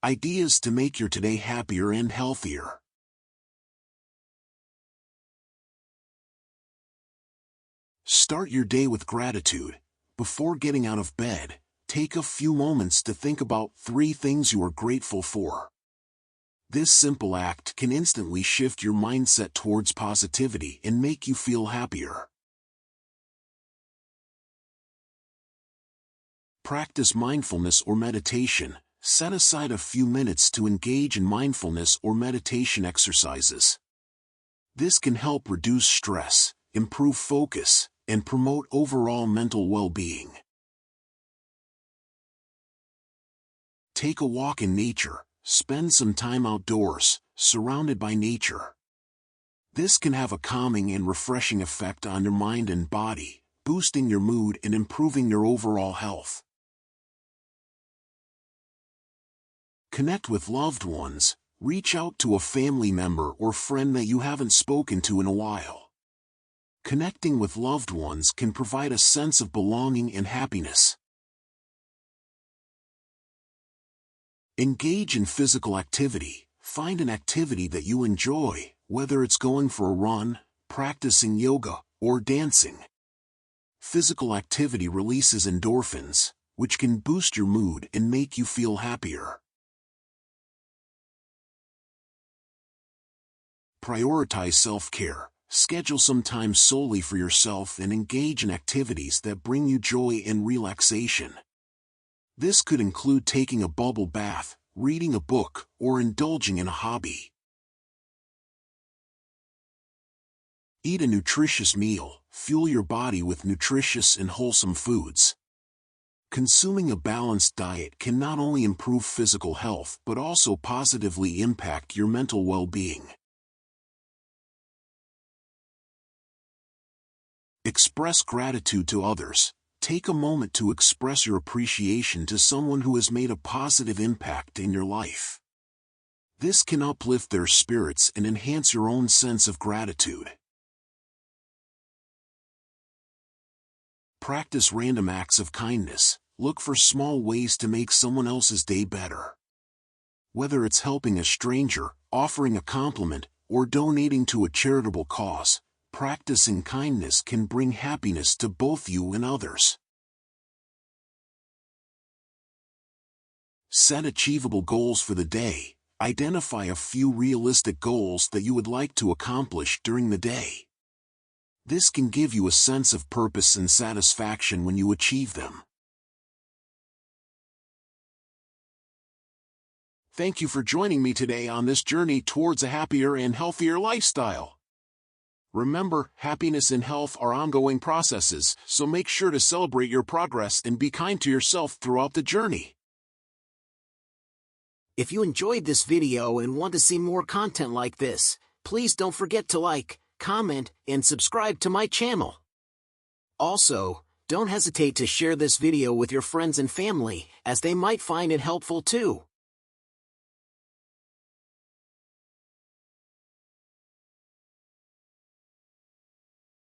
Ideas to make your today happier and healthier. Start your day with gratitude. Before getting out of bed, take a few moments to think about 3 things you are grateful for. This simple act can instantly shift your mindset towards positivity and make you feel happier. Practice mindfulness or meditation. Set aside a few minutes to engage in mindfulness or meditation exercises. This can help reduce stress, improve focus, and promote overall mental well-being. Take a walk in nature. Spend some time outdoors, surrounded by nature. This can have a calming and refreshing effect on your mind and body, boosting your mood and improving your overall health. Connect with loved ones. Reach out to a family member or friend that you haven't spoken to in a while. Connecting with loved ones can provide a sense of belonging and happiness. Engage in physical activity. Find an activity that you enjoy, whether it's going for a run, practicing yoga, or dancing. Physical activity releases endorphins, which can boost your mood and make you feel happier. Prioritize self-care. Schedule some time solely for yourself and engage in activities that bring you joy and relaxation. This could include taking a bubble bath, reading a book, or indulging in a hobby. Eat a nutritious meal. Fuel your body with nutritious and wholesome foods. Consuming a balanced diet can not only improve physical health but also positively impact your mental well-being. Express gratitude to others. Take a moment to express your appreciation to someone who has made a positive impact in your life. This can uplift their spirits and enhance your own sense of gratitude. Practice random acts of kindness. Look for small ways to make someone else's day better. Whether it's helping a stranger, offering a compliment, or donating to a charitable cause, practicing kindness can bring happiness to both you and others. Set achievable goals for the day. Identify a few realistic goals that you would like to accomplish during the day. This can give you a sense of purpose and satisfaction when you achieve them. Thank you for joining me today on this journey towards a happier and healthier lifestyle. Remember, happiness and health are ongoing processes, so make sure to celebrate your progress and be kind to yourself throughout the journey. If you enjoyed this video and want to see more content like this, please don't forget to like, comment, and subscribe to my channel. Also, don't hesitate to share this video with your friends and family, as they might find it helpful too.